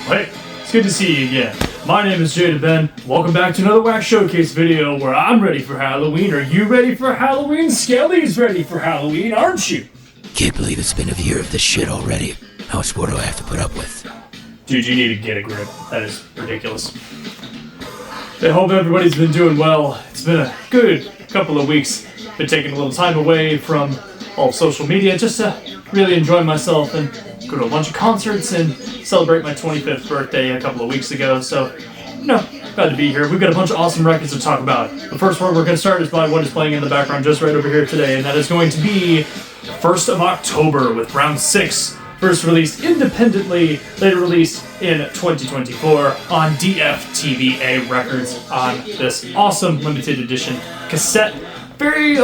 Hey, it's good to see you again. My name is Jada Ben. Welcome back to another Wax Showcase video where I'm ready for Halloween. Are you ready for Halloween? Skelly's ready for Halloween, aren't you? Can't believe it's been a year of this shit already. How much more do I have to put up with? Dude, you need to get a grip. That is ridiculous. I hope everybody's been doing well. It's been a good couple of weeks. Been taking a little time away from all social media just to really enjoy myself and go to a bunch of concerts and celebrate my 25th birthday a couple of weeks ago. So, glad to be here. We've got a bunch of awesome records to talk about. The first one we're going to start is by what is playing in the background just right over here today, and that is going to be 1st of October with Round 6. First released independently, later released in 2024 on DFTVA Records on this awesome limited edition cassette. Very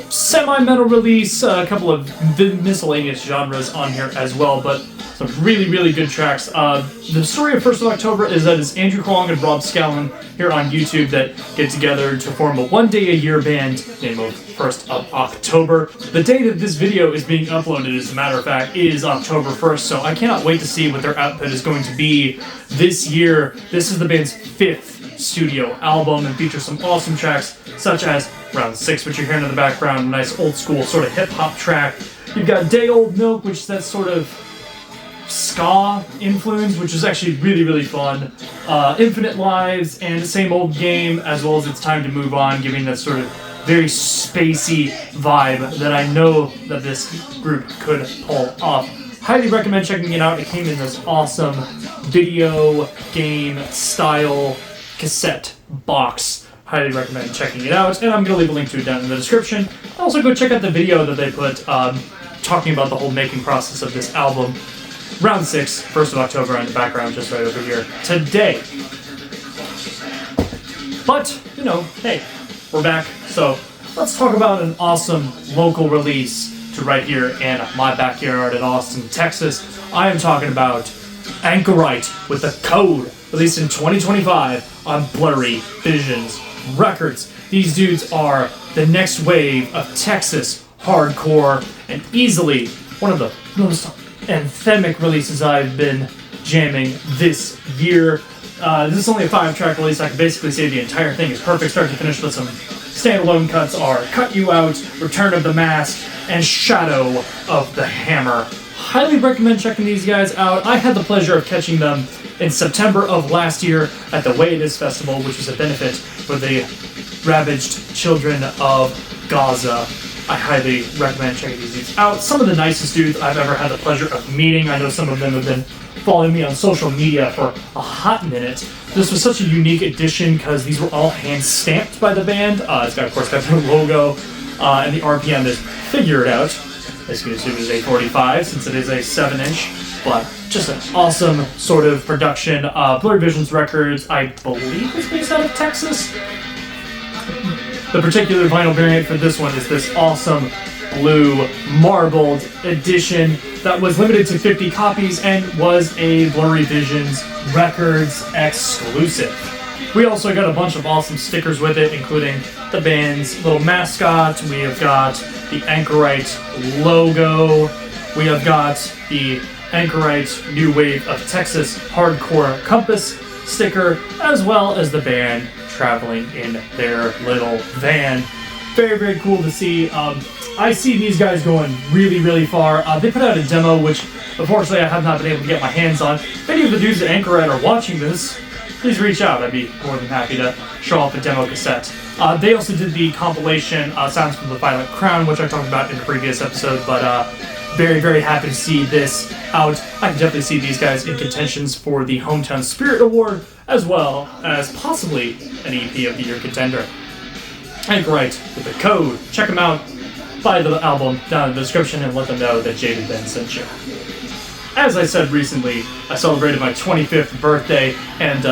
semi-metal release, a couple of miscellaneous genres on here as well, but some really, really good tracks. The story of 1st of October is that it's Andrew Kwong and Rob Scallon here on YouTube that get together to form a one-day-a-year band named 1st of October. The day that this video is being uploaded, as a matter of fact, is October 1st, so I cannot wait to see what their output is going to be this year. This is the band's 5th studio album and features some awesome tracks such as Round 6, which you're hearing in the background, a nice old school sort of hip-hop track. You've got Day Old Milk, which is that sort of ska influence, which is actually really, really fun. Infinite Lives and Same Old Game, as well as It's Time to Move On, giving that sort of very spacey vibe that I know that this group could pull off. Highly recommend checking it out. It came in this awesome video game style cassette box. Highly recommend checking it out, and I'm going to leave a link to it down in the description. Also, go check out the video that they put talking about the whole making process of this album. Round 6, 1st of October in the background, just right over here today. But, hey, we're back, so let's talk about an awesome local release to right here in my backyard in Austin, Texas. I am talking about Anchorite with The Code, released in 2025 on Blurry Visions Records. These dudes are the next wave of Texas hardcore and easily one of the most anthemic releases I've been jamming this year. This is only a 5-track release. I can basically say the entire thing is perfect start to finish, but some standalone cuts are Cut You Out, Return of the Mask, and Shadow of the Hammer. Highly recommend checking these guys out. I had the pleasure of catching them in September of last year at the Way It Is Festival, which was a benefit for the ravaged children of Gaza. I highly recommend checking these dudes out. Some of the nicest dudes I've ever had the pleasure of meeting. I know some of them have been following me on social media for a hot minute. This was such a unique edition because these were all hand-stamped by the band. It's got, of course, got their logo, and the RPM is figured out. As you can assume it is 845 since it is a 7-inch, but just an awesome sort of production. Blurry Visions Records, I believe, is based out of Texas. The particular vinyl variant for this one is this awesome blue marbled edition that was limited to 50 copies and was a Blurry Visions Records exclusive. We also got a bunch of awesome stickers with it, including the band's little mascot. We have got the Anchorite logo. We have got the Anchorite New Wave of Texas Hardcore Compass sticker, as well as the band traveling in their little van. Very, very cool to see. I see these guys going really, really far. They put out a demo, which unfortunately I have not been able to get my hands on. If any of the dudes at Anchorite are watching this, please reach out. I'd be more than happy to show off a demo cassette. They also did the compilation Sounds from the Violent Crown, which I talked about in the previous episode, but very, very happy to see this out. I can definitely see these guys in contentions for the Hometown Spirit Award, as well as possibly an EP of the Year contender. Anchorite with The Code. Check them out. Buy the album down in the description and let them know that Jada Ben sent you. As I said recently, I celebrated my 25th birthday, and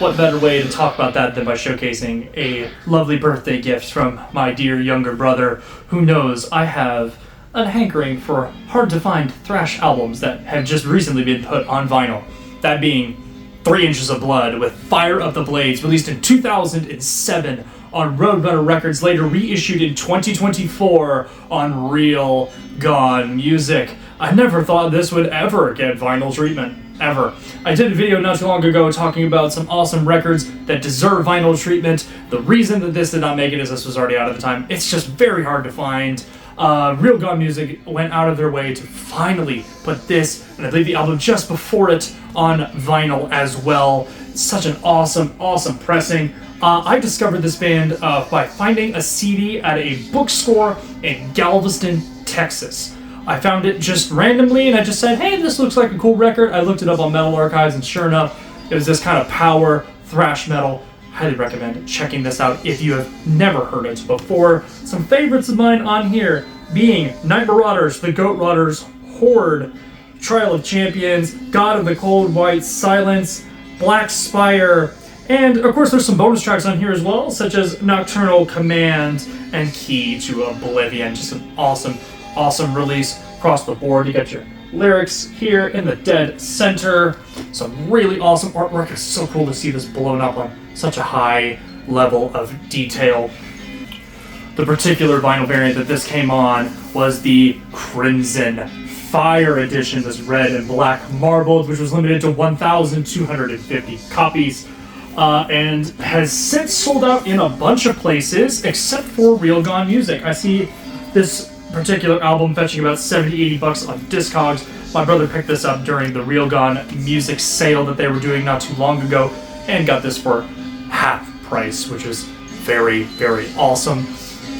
what better way to talk about that than by showcasing a lovely birthday gift from my dear younger brother, who knows I have a hankering for hard-to-find thrash albums that have just recently been put on vinyl. That being 3 Inches of Blood with Fire of the Blades, released in 2007 on Roadrunner Records, later reissued in 2024 on Real Gone Music. I never thought this would ever get vinyl treatment. ever. I did a video not too long ago talking about some awesome records that deserve vinyl treatment. The reason that this did not make it is this was already out at the time. It's just very hard to find. Real God Music went out of their way to finally put this, and I believe the album just before it, on vinyl as well. It's such an awesome, awesome pressing. I discovered this band by finding a CD at a bookstore in Galveston, Texas. I found it just randomly, and I just said, hey, this looks like a cool record. I looked it up on Metal Archives, and sure enough, it was this kind of power thrash metal. Highly recommend checking this out if you have never heard it before. Some favorites of mine on here being Night Marauders, The Goat Rotters, Horde, Trial of Champions, God of the Cold White Silence, Black Spire, and of course there's some bonus tracks on here as well, such as Nocturnal Command and Key to Oblivion. Just an awesome, awesome release across the board. You got your lyrics here in the dead center. Some really awesome artwork. It's so cool to see this blown up on such a high level of detail. The particular vinyl variant that this came on was the Crimson Fire edition, this red and black marbled, which was limited to 1,250 copies, and has since sold out in a bunch of places except for Real Gone Music. I see this particular album fetching about 70-80 bucks on Discogs. My brother picked this up during the Real Gone Music sale that they were doing not too long ago and got this for half price, which is very, very awesome.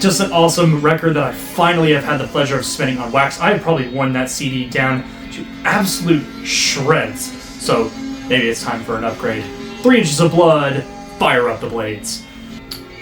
Just an awesome record that I finally have had the pleasure of spinning on wax. I have probably worn that CD down to absolute shreds, so maybe it's time for an upgrade. 3 Inches of Blood, Fire Up the Blades.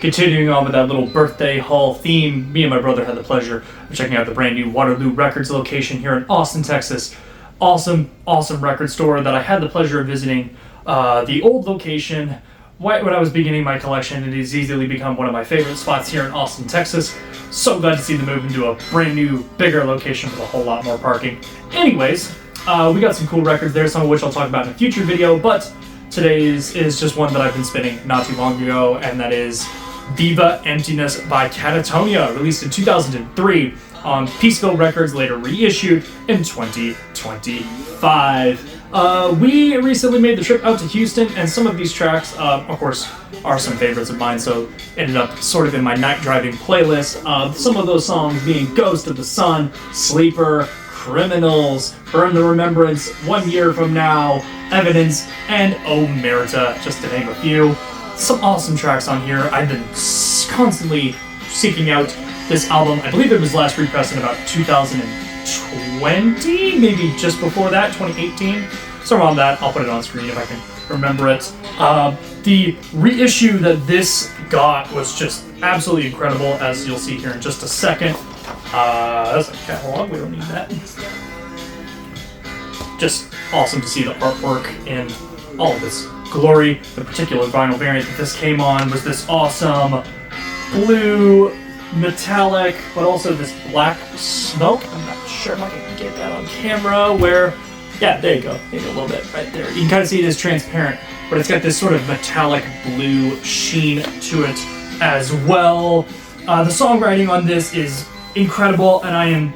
Continuing on with that little birthday haul theme, me and my brother had the pleasure of checking out the brand new Waterloo Records location here in Austin, Texas. Awesome, awesome record store that I had the pleasure of visiting. The old location, when I was beginning my collection, it has easily become one of my favorite spots here in Austin, Texas. So glad to see them move into a brand new, bigger location with a whole lot more parking. Anyways, we got some cool records there, some of which I'll talk about in a future video, but today's is just one that I've been spinning not too long ago, and that is Viva Emptiness by Catatonia, released in 2003 on Peaceville Records, later reissued in 2025. We recently made the trip out to Houston, and some of these tracks, of course, are some favorites of mine, so ended up sort of in my night driving playlist. Some of those songs being Ghost of the Sun, Sleeper, Criminals, Burn the Remembrance, 1 Year From Now, Evidence, and Omerta, just to name a few. Some awesome tracks on here. I've been constantly seeking out this album. I believe it was last repressed in about 2020, maybe just before that, 2018. So around that, I'll put it on screen if I can remember it. The reissue that this got was just absolutely incredible, as you'll see here in just a second. That's a catalog, we don't need that. Just awesome to see the artwork in all of its glory. The particular vinyl variant that this came on was this awesome blue metallic, but also this black smoke. I'm not sure if I can get that on camera, where, yeah, there you go, maybe a little bit right there. You can kind of see it as transparent, but it's got this sort of metallic blue sheen to it as well. The songwriting on this is incredible, and I am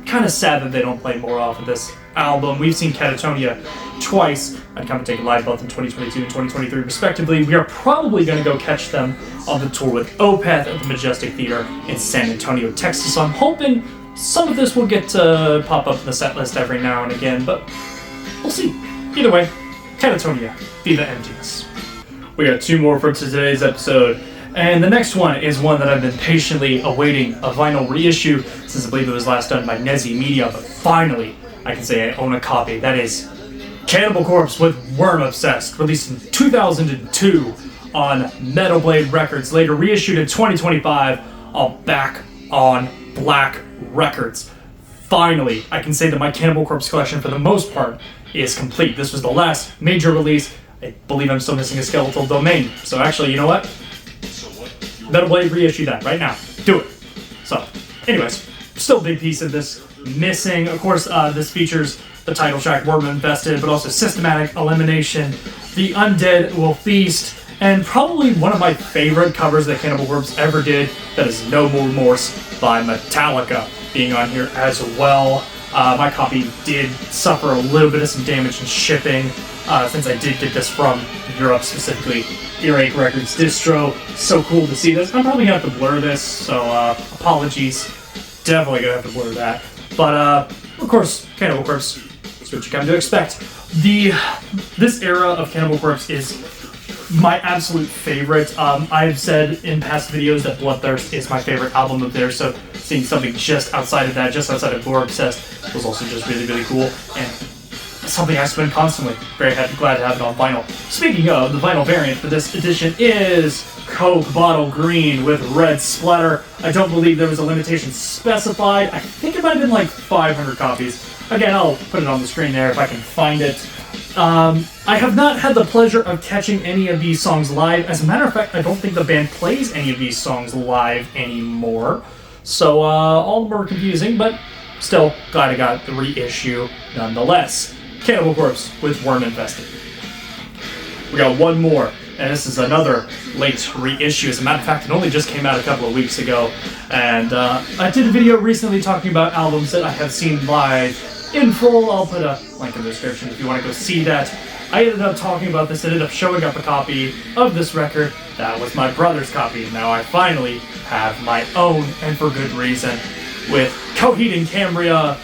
kind of sad that they don't play more off of this album. We've seen Catatonia twice at Come and Take It Live, both in 2022 and 2023 respectively. We are probably going to go catch them on the tour with Opeth at the Majestic Theater in San Antonio, Texas. So I'm hoping some of this will get to pop up in the set list every now and again, but we'll see. Either way, Catatonia, Viva Emptiness. We got 2 more for today's episode. And the next one is one that I've been patiently awaiting a vinyl reissue since I believe it was last done by Nezzy Media, but finally I can say I own a copy. That is Cannibal Corpse with Worm Obsessed, released in 2002 on Metal Blade Records, later reissued in 2025 on Back on Black Records. Finally, I can say that my Cannibal Corpse collection, for the most part, is complete. This was the last major release. I believe I'm still missing a Skeletal Domain. So actually, you know what? Metal Blade, reissue that right now. Do it. So, anyways, still a big piece of this missing. Of course, this features the title track Worm Infested, but also Systematic Elimination, The Undead Will Feast, and probably one of my favorite covers that Cannibal Corpse ever did, that is No More Remorse by Metallica, being on here as well. My copy did suffer a little bit of some damage in shipping, since I did get this from Europe, specifically Earache Records distro. So cool to see this. I'm probably gonna have to blur this, so apologies. Definitely gonna have to blur that. But of course, Cannibal Corpse, that's what you come to expect. This era of Cannibal Corpse is my absolute favorite. I've said in past videos that Bloodthirst is my favorite album of theirs, so seeing something just outside of that, just outside of Gore Obsessed, was also just really, really cool, and something I spin constantly. Very glad to have it on vinyl. Speaking of, the vinyl variant for this edition is Coke Bottle Green with red splatter. I don't believe there was a limitation specified. I think it might have been like 500 copies. Again, I'll put it on the screen there if I can find it. I have not had the pleasure of catching any of these songs live. As a matter of fact, I don't think the band plays any of these songs live anymore. So, all of them are confusing, but still, glad I got the reissue nonetheless. Cannibal Corpse with Worm Infested. We got one more, and this is another late reissue. As a matter of fact, it only just came out a couple of weeks ago, and I did a video recently talking about albums that I have seen live in full. I'll put a link in the description if you want to go see that. I ended up talking about this, ended up showing up a copy of this record. That was my brother's copy. Now I finally have my own, and for good reason, with Coheed and Cambria,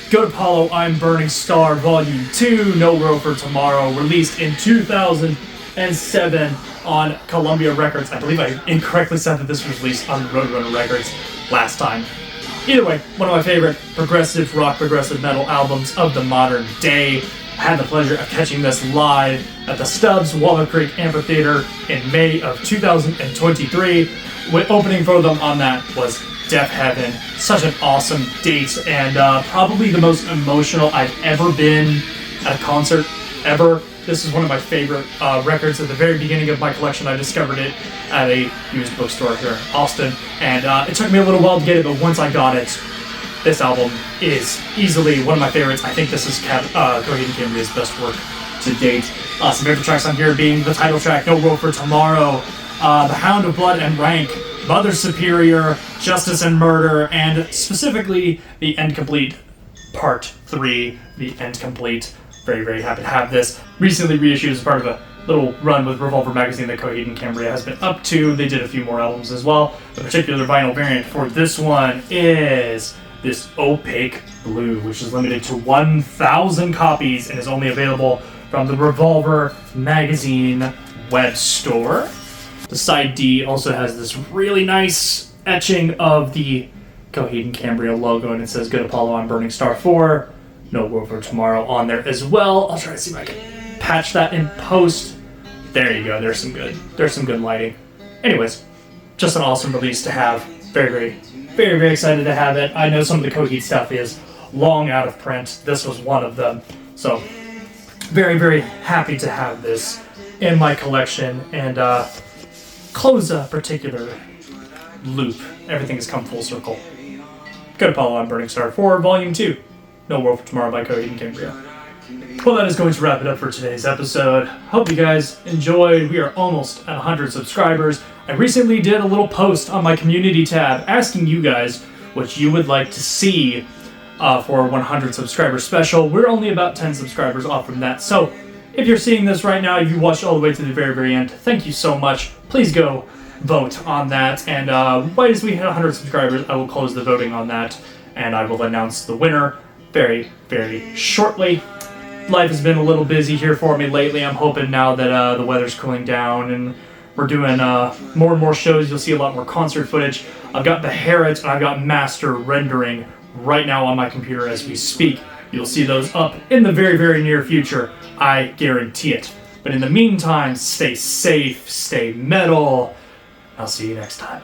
Good Apollo, I'm Burning Star, Volume 2, No World for Tomorrow, released in 2007 on Columbia Records. I believe I incorrectly said that this was released on Roadrunner Records last time. Either way, one of my favorite progressive rock, progressive metal albums of the modern day. I had the pleasure of catching this live at the Stubbs Walnut Creek Amphitheater in May of 2023. Opening for them on that was Death Heaven. Such an awesome date, and probably the most emotional I've ever been at a concert ever. This is one of my favorite records. At the very beginning of my collection, I discovered it at a used bookstore here in Austin, and it took me a little while to get it, but once I got it, this album is easily one of my favorites. I think this is Coheed and Cambria's best work to date. Some favorite tracks on here being the title track, No World for Tomorrow, The Hound of Blood and Rank, Mother Superior, Justice and Murder, and specifically the End Complete Part 3, the End Complete. Very, very happy to have this. Recently reissued as part of a little run with Revolver magazine that Coheed and Cambria has been up to. They did a few more albums as well. The particular vinyl variant for this one is this Opaque Blue, which is limited to 1,000 copies and is only available from the Revolver magazine web store. The side D also has this really nice etching of the Coheed and Cambria logo, and it says Good Apollo on Burning Star 4, No World for Tomorrow on there as well. I'll try to see if I can patch that in post. There you go, there's some good lighting. Anyways, just an awesome release to have. Very, very excited to have it. I know some of the Coheed stuff is long out of print. This was one of them. So, very, very happy to have this in my collection, and close a particular loop. Everything has come full circle. Good Apollo on Burning Star 4, Volume 2, No World for Tomorrow by Coheed and Cambria. Well, that is going to wrap it up for today's episode. Hope you guys enjoyed. We are almost at 100 subscribers. I recently did a little post on my community tab asking you guys what you would like to see for 100 subscriber special. We're only about 10 subscribers off from that, so if you're seeing this right now, if you watched all the way to the very, very end, thank you so much. Please go vote on that, and right as we hit 100 subscribers, I will close the voting on that, and I will announce the winner very, very shortly. Life has been a little busy here for me lately. I'm hoping now that the weather's cooling down and we're doing more and more shows, you'll see a lot more concert footage. I've got the Harrod and I've got Master rendering right now on my computer as we speak. You'll see those up in the very, very near future. I guarantee it. But in the meantime, stay safe, stay metal. I'll see you next time.